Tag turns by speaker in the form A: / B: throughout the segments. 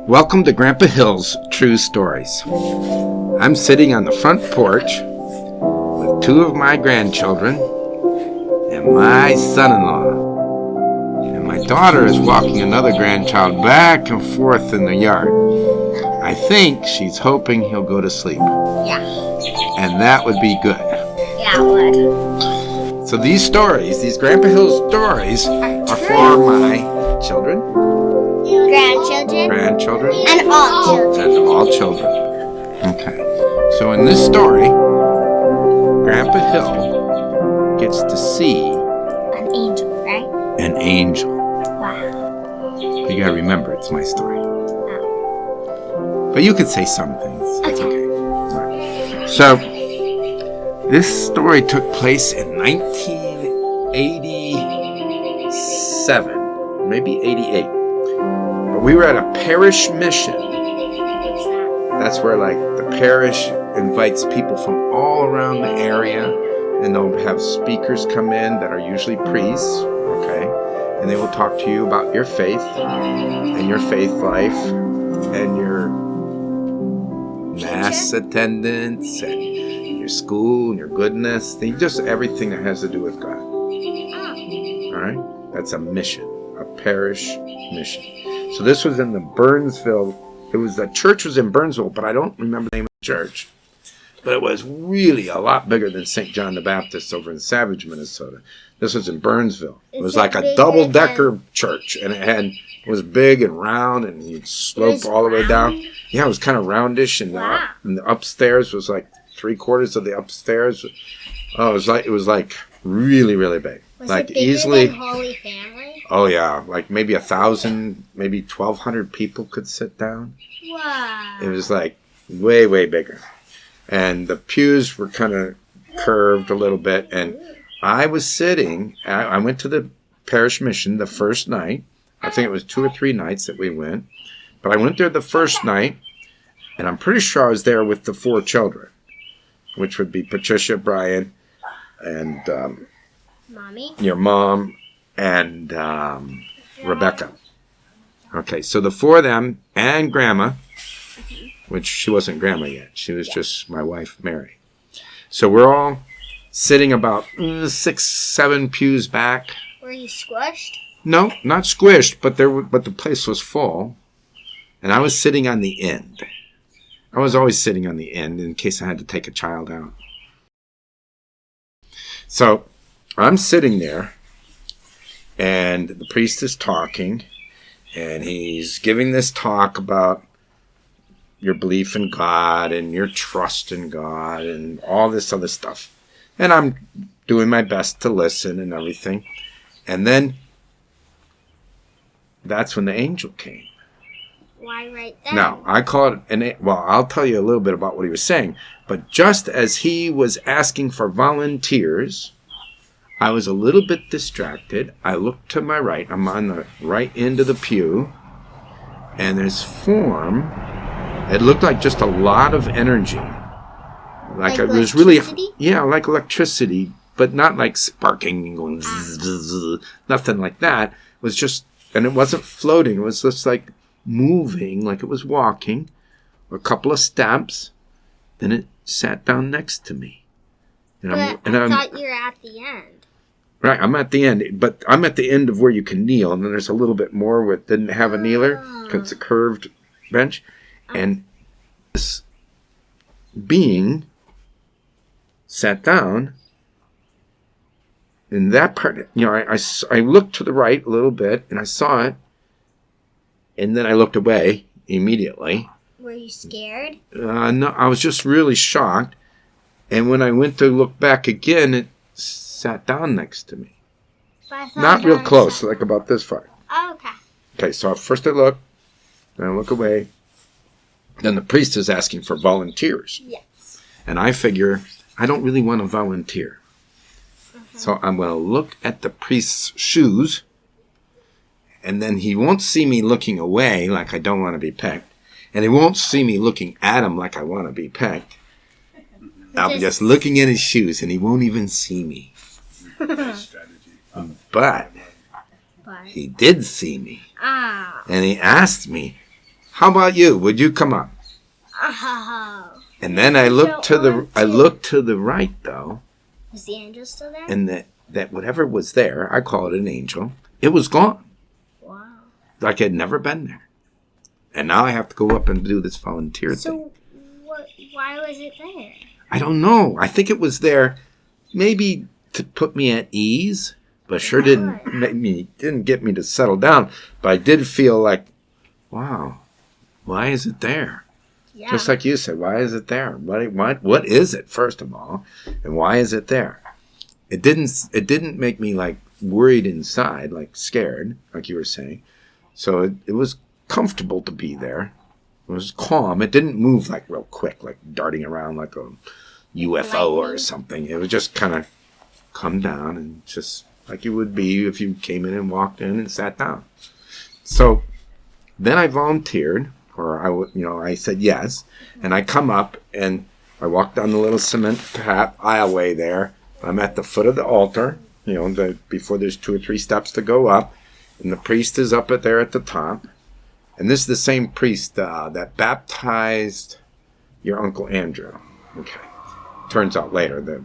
A: Welcome to Grandpa Hill's True Stories. I'm sitting on the front porch with two of my grandchildren and my son-in-law. And my daughter is walking another grandchild back and forth in the yard. I think she's hoping he'll go to sleep.
B: Yeah.
A: And that would be good.
B: Yeah, it would.
A: So these stories, these Grandpa Hill stories, are for my children, grandchildren,
B: and all children.
A: And all children. Okay. So in this story, Grandpa Hill gets to see
B: An angel, right?
A: an angel.
B: Wow.
A: You gotta remember, it's my story.
B: Oh.
A: But you could say some things. It's
B: Okay.
A: All right. So this story took place in 1987, maybe 88. But we were at a parish mission.
B: What's that?
A: That's where the parish invites people from all around the area, and they'll have speakers come in that are usually priests, okay? And they will talk to you about your faith and your faith life and your mass attendance and your school and your goodness, just everything that has to do with God.
B: Oh.
A: All right? That's a mission, a parish mission. So this was in the Burnsville. The church was in Burnsville, but I don't remember the name of the church. But it was really a lot bigger than St. John the Baptist over in Savage, Minnesota. This was in Burnsville. It was like a double-decker church, and it was big and round, and you'd slope all the way down. Yeah, it was kind of roundish, and the upstairs was like 3/4 of the upstairs. Oh, it was like really, really big.
B: Was
A: like
B: it bigger
A: easily.
B: than Holy Family?
A: Oh yeah, like maybe 1,000, maybe 1,200 people could sit down.
B: Wow.
A: It was like way, way bigger. And the pews were kind of curved a little bit. And I was sitting, I went to the parish mission the first night. I think it was 2 or 3 nights that we went. But I went there the first night, and I'm pretty sure I was there with the 4 children, which would be Patricia, Brian, and
B: Mommy?
A: your mom, and Rebecca. Okay, so the 4 of them and Grandma, which she wasn't Grandma yet. She was just my wife, Mary. So we're all sitting about 6, 7 pews back.
B: Were you squished?
A: No, not squished, but the place was full, and I was sitting on the end. I was always sitting on the end in case I had to take a child out. So I'm sitting there, and the priest is talking, and he's giving this talk about your belief in God and your trust in God and all this other stuff. And I'm doing my best to listen and everything. And then that's when the angel came.
B: Why right then?
A: Now, I call it I'll tell you a little bit about what he was saying. But just as he was asking for volunteers, I was a little bit distracted. I looked to my right. I'm on the right end of the pew. And this form, it looked like just a lot of energy. Like it was really, like electricity, but not like sparking and going zzz, zzz, zzz, nothing like that. It was just, and it wasn't floating. It was just like moving, like it was walking, a couple of steps. Then it sat down next to me. And
B: I thought you were at the end.
A: Right, I'm at the end, but I'm at the end of where you can kneel, and then there's a little bit more where it didn't have a kneeler, because it's a curved bench. And this being sat down, and that part, I looked to the right a little bit, and I saw it, and then I looked away immediately.
B: Were you scared?
A: No, I was just really shocked, and when I went to look back again, it sat down next to me. Not real close, like about this far.
B: Oh, okay.
A: Okay, so first I look, then I look away. Then the priest is asking for volunteers.
B: Yes.
A: And I figure, I don't really want to volunteer. So I'm going to look at the priest's shoes, and then he won't see me looking away like I don't want to be pecked. And he won't see me looking at him like I want to be pecked. I'll be just looking at his shoes, and he won't even see me. But he did see me.
B: Ah.
A: And he asked me, How about you? Would you come up?
B: Oh.
A: And then I looked to the right though.
B: Was the angel still there?
A: And that whatever was there, I call it an angel, it was gone.
B: Wow.
A: Like it had never been there. And now I have to go up and do this volunteer thing.
B: So why was it there?
A: I don't know. I think it was there maybe to put me at ease, but sure didn't get me to settle down. But I did feel like, wow, why is it there?
B: Yeah.
A: Just like you said, why is it there? What is it, first of all, and why is it there? It didn't make me like worried inside, like scared, like you were saying. So it was comfortable to be there. It was calm. It didn't move like real quick, like darting around like a UFO or something. It was just kind of come down and just like you would be if you came in and walked in and sat down. So then I volunteered, or I said yes, and I come up and I walk down the little cement aisleway there. I'm at the foot of the altar, before there's 2 or 3 steps to go up, and the priest is up there at the top. And this is the same priest that baptized your Uncle Andrew. Okay. Turns out later.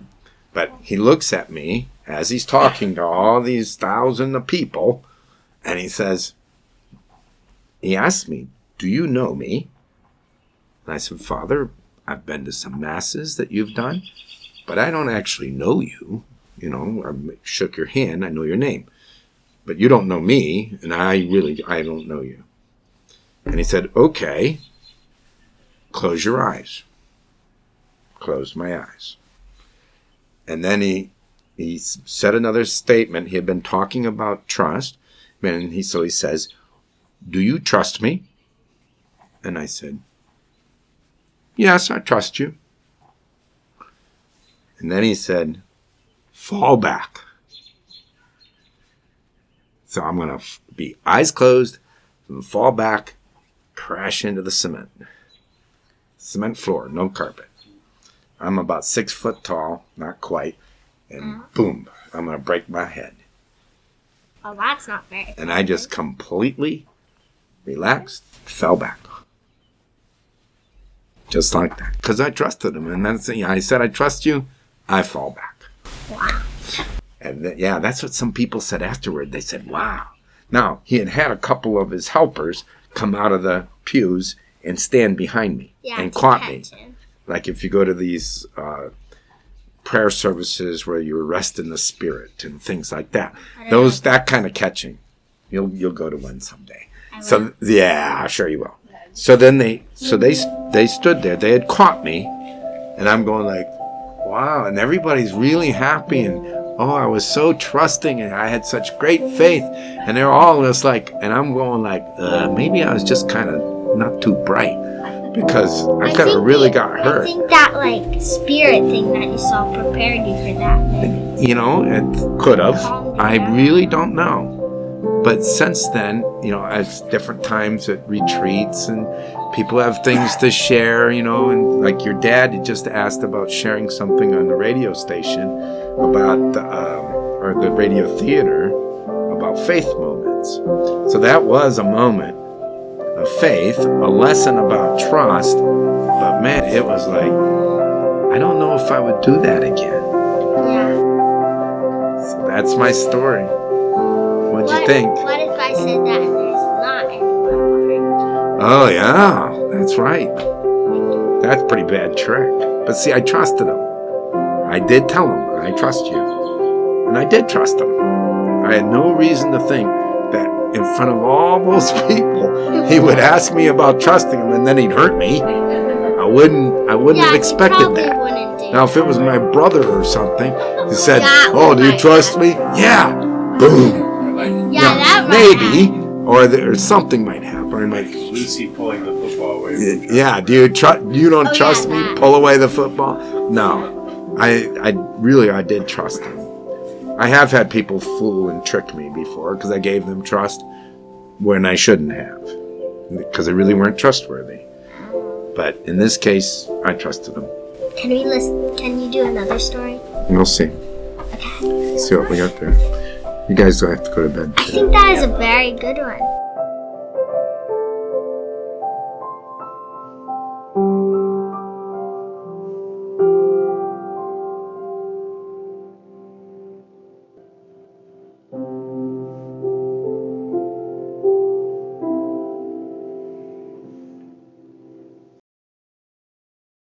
A: But he looks at me as he's talking to all these thousands of people, and he asks me, do you know me? And I said, Father, I've been to some masses that you've done, but I don't actually know you. I shook your hand, I know your name. But you don't know me, and I don't know you. And he said, okay, close your eyes. Closed my eyes. And then he said another statement. He had been talking about trust. And he says, do you trust me? And I said, yes, I trust you. And then he said, fall back. So I'm going to be eyes closed and fall back, crash into the cement floor, no carpet. I'm about 6 foot tall, not quite, and boom, I'm going to break my head.
B: Oh, that's not very good.
A: And I just completely relaxed, fell back. Just like that. Because I trusted him. And I said, I trust you, I fall back.
B: Wow.
A: And that's what some people said afterward. They said, wow. Now, he had a couple of his helpers come out of the pews and stand behind me and caught me. Like if you go to these prayer services where you rest in the Spirit and things like that. That kind of catching. You'll go to one someday. So yeah, sure you will. So then they stood there. They had caught me, and I'm going like, wow. And everybody's really happy, and I was so trusting, and I had such great faith. And they're all just like, and I'm going like, maybe I was just kind of not too bright because I could have really got hurt.
B: I think that like spirit thing that you saw prepared you for that. Maybe.
A: It could have. I really don't know. But since then, as different times at retreats and people have things to share, and like your dad just asked about sharing something on the radio station about, or the radio theater about faith moments. So that was a moment of faith, a lesson about trust. But man, it was like, I don't know if I would do that again.
B: Yeah.
A: So that's my story. What'd you think?
B: What if I said that and there's not anyone behind?
A: Oh, yeah, that's right. That's a pretty bad trick. But see, I trusted him. I did tell him, I trust you. And I did trust him. I had no reason to think that in front of all those people, he would ask me about trusting him and then he'd hurt me. I wouldn't have expected that. Now, if it was my brother or something, he said, do you trust me? Yeah. Boom.
B: That
A: maybe, or something might happen. Like
C: Lucy pulling the football away.
A: Yeah, do you don't trust me? Pull away the football? No, I did trust him. I have had people fool and trick me before because I gave them trust when I shouldn't have because they really weren't trustworthy. But in this case, I trusted them.
B: Can you do another story?
A: We'll see.
B: Okay.
A: See what we got there. You guys don't have to go to bed.
B: I think that is a very good one.